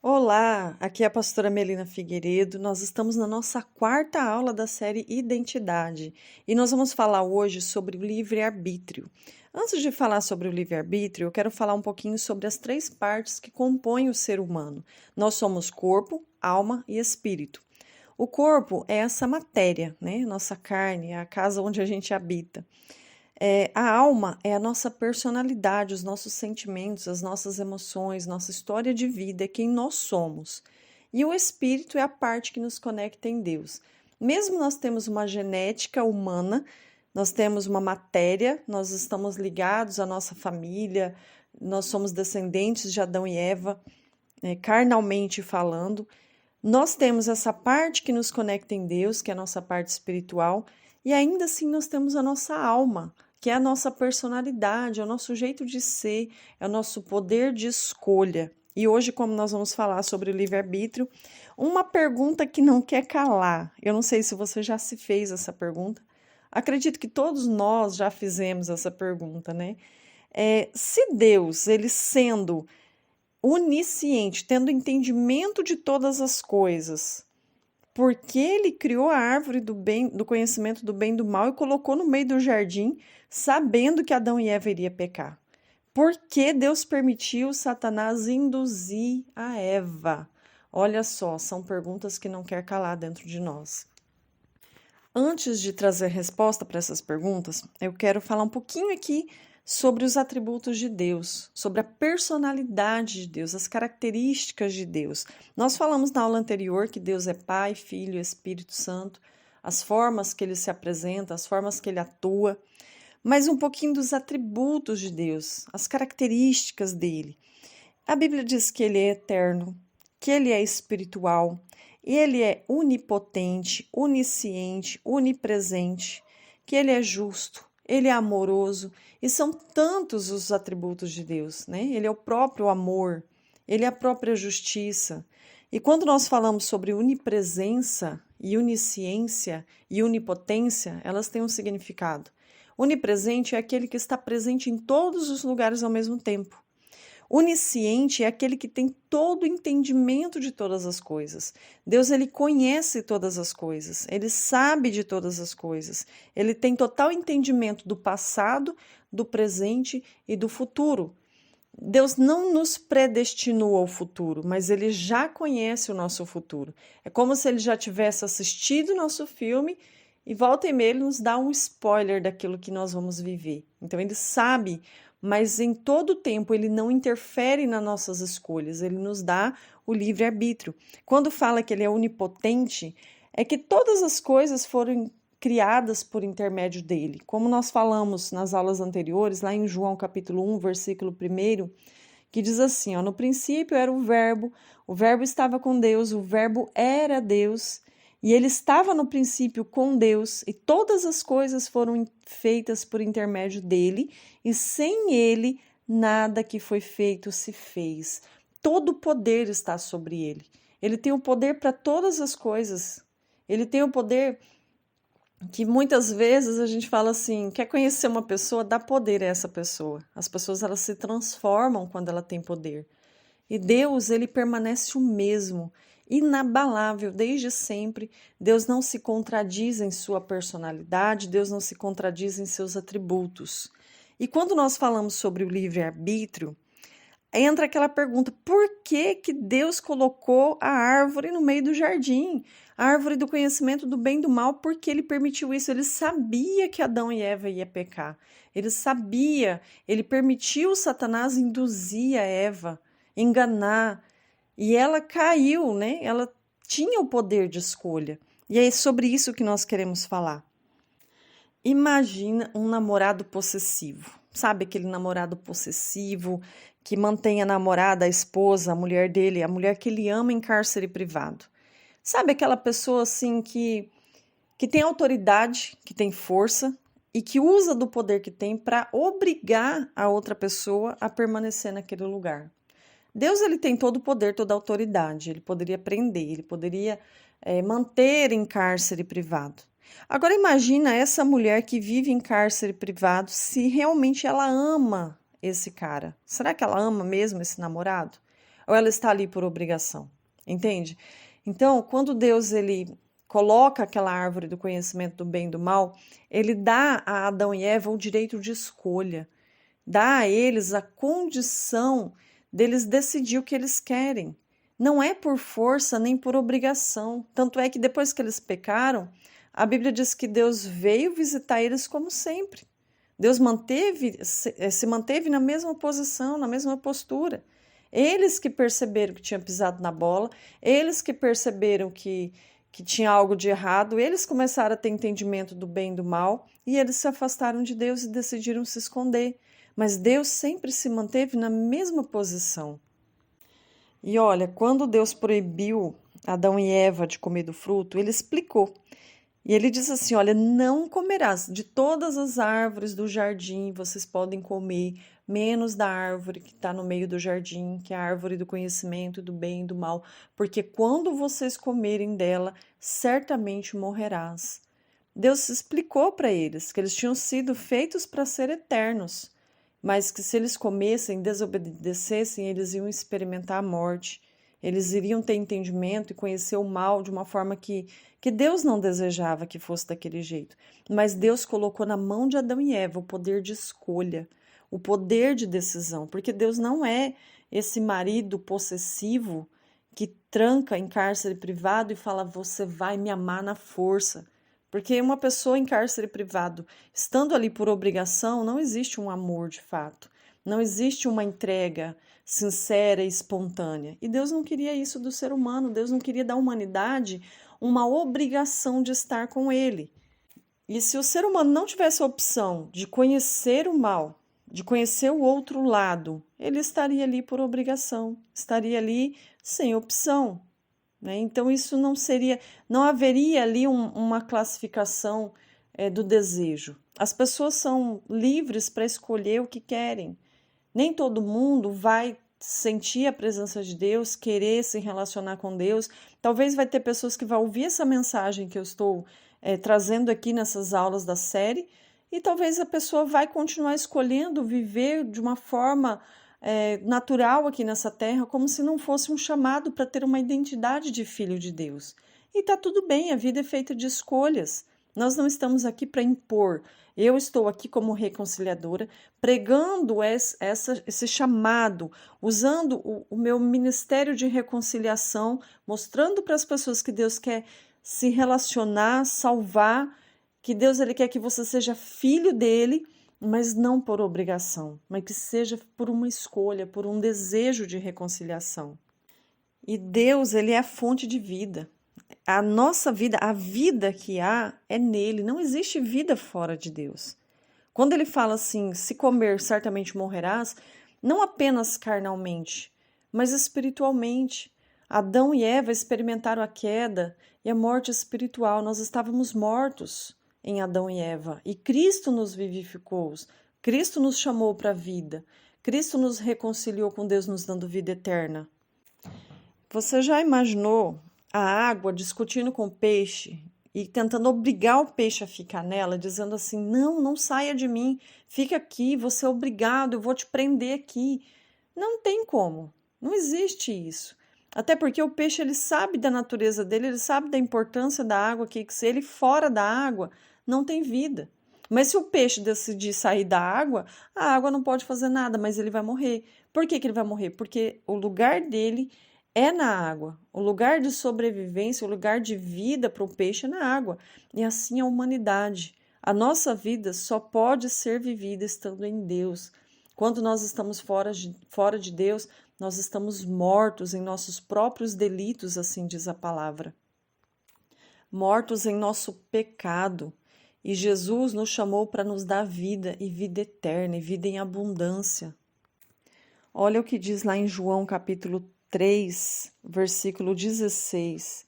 Olá, aqui é a pastora Melina Figueiredo. Nós estamos na nossa quarta aula da série Identidade e nós vamos falar hoje sobre o livre-arbítrio. Antes de falar sobre o livre-arbítrio, eu quero falar um pouquinho sobre as três partes que compõem o ser humano. Nós somos corpo, alma e espírito. O corpo é essa matéria, né? Nossa carne, é a casa onde a gente habita. A alma é a nossa personalidade, os nossos sentimentos, as nossas emoções, nossa história de vida, é quem nós somos. E o espírito é a parte que nos conecta em Deus. Mesmo nós temos uma genética humana, nós temos uma matéria, nós estamos ligados à nossa família, nós somos descendentes de Adão e Eva, carnalmente falando. Nós temos essa parte que nos conecta em Deus, que é a nossa parte espiritual, e ainda assim nós temos a nossa alma, que é a nossa personalidade, é o nosso jeito de ser, é o nosso poder de escolha. E hoje, como nós vamos falar sobre o livre-arbítrio, uma pergunta que não quer calar. Eu não sei se você já se fez essa pergunta. Acredito que todos nós já fizemos essa pergunta, né? Se Deus, ele sendo onisciente, tendo entendimento de todas as coisas, porque ele criou a árvore do bem, do conhecimento do bem e do mal e colocou no meio do jardim, sabendo que Adão e Eva iriam pecar. Por que Deus permitiu Satanás induzir a Eva? Olha só, são perguntas que não quer calar dentro de nós. Antes de trazer resposta para essas perguntas, eu quero falar um pouquinho aqui sobre os atributos de Deus, sobre a personalidade de Deus, as características de Deus. Nós falamos na aula anterior que Deus é Pai, Filho e Espírito Santo, as formas que ele se apresenta, as formas que ele atua, mas um pouquinho dos atributos de Deus, as características dele. A Bíblia diz que ele é eterno, que ele é espiritual, ele é onipotente, onisciente, onipresente, que ele é justo, ele é amoroso, e são tantos os atributos de Deus, né? Ele é o próprio amor, ele é a própria justiça. E quando nós falamos sobre onipresença e onisciência e onipotência, elas têm um significado. Onipresente é aquele que está presente em todos os lugares ao mesmo tempo. Onisciente é aquele que tem todo o entendimento de todas as coisas. Deus, ele conhece todas as coisas, ele sabe de todas as coisas. Ele tem total entendimento do passado, do presente e do futuro. Deus não nos predestinou ao futuro, mas ele já conhece o nosso futuro. É como se ele já tivesse assistido o nosso filme e volta e meia ele nos dá um spoiler daquilo que nós vamos viver. Então ele sabe, mas em todo o tempo ele não interfere nas nossas escolhas, ele nos dá o livre-arbítrio. Quando fala que ele é onipotente, é que todas as coisas foram criadas por intermédio dele. Como nós falamos nas aulas anteriores, lá em João capítulo 1, versículo 1, que diz assim, ó, no princípio era o verbo estava com Deus, o verbo era Deus, e ele estava no princípio com Deus, e todas as coisas foram feitas por intermédio dele, e sem ele nada que foi feito se fez. Todo o poder está sobre ele. Ele tem o poder para todas as coisas. Ele tem o poder que muitas vezes a gente fala assim, quer conhecer uma pessoa, dá poder a essa pessoa. As pessoas, elas se transformam quando ela tem poder. E Deus, ele permanece o mesmo, inabalável desde sempre. Deus não se contradiz em sua personalidade, Deus não se contradiz em seus atributos. E quando nós falamos sobre o livre-arbítrio, entra aquela pergunta, por que que Deus colocou a árvore no meio do jardim? A árvore do conhecimento do bem e do mal, porque ele permitiu isso? Ele sabia que Adão e Eva iam pecar. Ele sabia, ele permitiu Satanás induzir a Eva, enganar, e ela caiu, né? Ela tinha o poder de escolha. E é sobre isso que nós queremos falar. Imagina um namorado possessivo. Sabe aquele namorado possessivo que mantém a namorada, a esposa, a mulher dele, a mulher que ele ama em cárcere privado? Sabe aquela pessoa assim que tem autoridade, que tem força e que usa do poder que tem para obrigar a outra pessoa a permanecer naquele lugar? Deus, ele tem todo o poder, toda a autoridade. Ele poderia prender, ele poderia manter em cárcere privado. Agora imagina essa mulher que vive em cárcere privado, se realmente ela ama esse cara. Será que ela ama mesmo esse namorado? ou ela está ali por obrigação? Entende? Então, quando Deus ele coloca aquela árvore do conhecimento do bem e do mal, ele dá a Adão e Eva o direito de escolha, dá a eles a condição deles decidir o que eles querem. Não é por força nem por obrigação. Tanto é que depois que eles pecaram, a Bíblia diz que Deus veio visitar eles como sempre. Deus se manteve na mesma posição, na mesma postura. Eles que perceberam que tinha pisado na bola, eles que perceberam que tinha algo de errado, eles começaram a ter entendimento do bem e do mal, e eles se afastaram de Deus e decidiram se esconder. Mas Deus sempre se manteve na mesma posição. E olha, quando Deus proibiu Adão e Eva de comer do fruto, ele explicou. E ele diz assim: olha, não comerás de todas as árvores do jardim, vocês podem comer, menos da árvore que está no meio do jardim, que é a árvore do conhecimento do bem e do mal, porque quando vocês comerem dela, certamente morrerás. Deus explicou para eles que eles tinham sido feitos para ser eternos, mas que se eles comessem, desobedecessem, eles iam experimentar a morte. Eles iriam ter entendimento e conhecer o mal de uma forma que Deus não desejava que fosse daquele jeito. Mas Deus colocou na mão de Adão e Eva o poder de escolha, o poder de decisão, porque Deus não é esse marido possessivo que tranca em cárcere privado e fala: você vai me amar na força. Porque uma pessoa em cárcere privado, estando ali por obrigação, não existe um amor de fato. Não existe uma entrega sincera e espontânea. E Deus não queria isso do ser humano. Deus não queria da humanidade uma obrigação de estar com Ele. E se o ser humano não tivesse a opção de conhecer o mal, de conhecer o outro lado, ele estaria ali por obrigação, estaria ali sem opção. Então, isso não haveria ali uma classificação do desejo. As pessoas são livres para escolher o que querem. Nem todo mundo vai sentir a presença de Deus, querer se relacionar com Deus. Talvez vai ter pessoas que vão ouvir essa mensagem que eu estou trazendo aqui nessas aulas da série, e talvez a pessoa vai continuar escolhendo viver de uma forma natural aqui nessa terra, como se não fosse um chamado para ter uma identidade de filho de Deus. E tá tudo bem, a vida é feita de escolhas. Nós não estamos aqui para impor. Eu estou aqui como reconciliadora, pregando esse chamado, usando o meu ministério de reconciliação, mostrando para as pessoas que Deus quer se relacionar, salvar, que Deus ele quer que você seja filho dele, mas não por obrigação, mas que seja por uma escolha, por um desejo de reconciliação. E Deus, ele é a fonte de vida. A nossa vida, a vida que há é nele, não existe vida fora de Deus. Quando ele fala assim, se comer certamente morrerás, não apenas carnalmente, mas espiritualmente. Adão e Eva experimentaram a queda e a morte espiritual. Nós estávamos mortos em Adão e Eva, e Cristo nos vivificou, Cristo nos chamou para a vida, Cristo nos reconciliou com Deus, nos dando vida eterna. Você já imaginou a água discutindo com o peixe e tentando obrigar o peixe a ficar nela, dizendo assim: não saia de mim, fica aqui, você é obrigado, eu vou te prender aqui. Não tem como, não existe isso. Até porque o peixe ele sabe da natureza dele, ele sabe da importância da água, que se ele fora da água não tem vida. Mas se o peixe decidir sair da água, a água não pode fazer nada, mas ele vai morrer. Por que ele vai morrer? Porque o lugar dele é na água. O lugar de sobrevivência, o lugar de vida para o peixe é na água. E assim a humanidade. A nossa vida só pode ser vivida estando em Deus. Quando nós estamos fora de Deus, nós estamos mortos em nossos próprios delitos, assim diz a palavra. Mortos em nosso pecado. E Jesus nos chamou para nos dar vida e vida eterna e vida em abundância. Olha o que diz lá em João capítulo 3, versículo 16,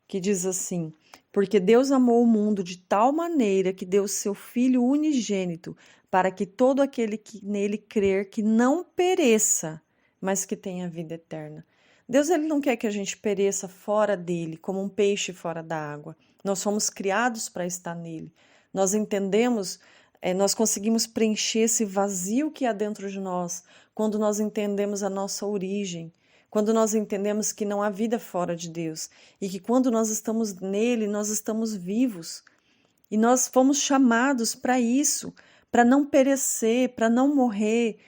que diz assim: porque Deus amou o mundo de tal maneira que deu seu Filho unigênito, para que todo aquele que nele crer que não pereça, mas que tenha vida eterna. Deus ele não quer que a gente pereça fora dele, como um peixe fora da água. Nós fomos criados para estar nele. Nós entendemos, nós conseguimos preencher esse vazio que há dentro de nós, quando nós entendemos a nossa origem, quando nós entendemos que não há vida fora de Deus e que quando nós estamos nele, nós estamos vivos. E nós fomos chamados para isso, para não perecer, para não morrer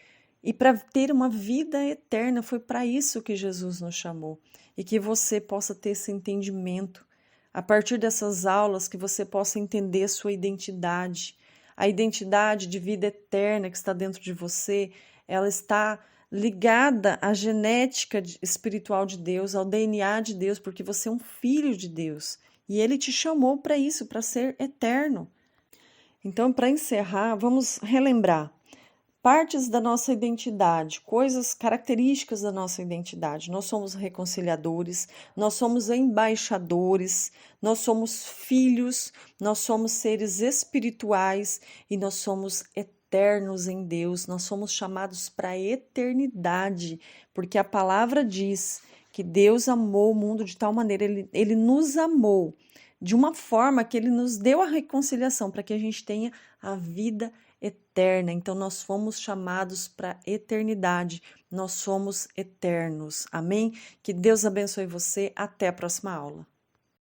e para ter uma vida eterna. Foi para isso que Jesus nos chamou. E que você possa ter esse entendimento. A partir dessas aulas, que você possa entender a sua identidade. A identidade de vida eterna que está dentro de você, ela está ligada à genética espiritual de Deus, ao DNA de Deus, porque você é um filho de Deus. E ele te chamou para isso, para ser eterno. Então, para encerrar, vamos relembrar partes da nossa identidade, coisas características da nossa identidade. Nós somos reconciliadores, nós somos embaixadores, nós somos filhos, nós somos seres espirituais e nós somos eternos em Deus. Nós somos chamados para a eternidade, porque a palavra diz que Deus amou o mundo de tal maneira, ele nos amou de uma forma que ele nos deu a reconciliação para que a gente tenha a vida eterna. Então nós fomos chamados para a eternidade, nós somos eternos. Amém? Que Deus abençoe você. Até a próxima aula.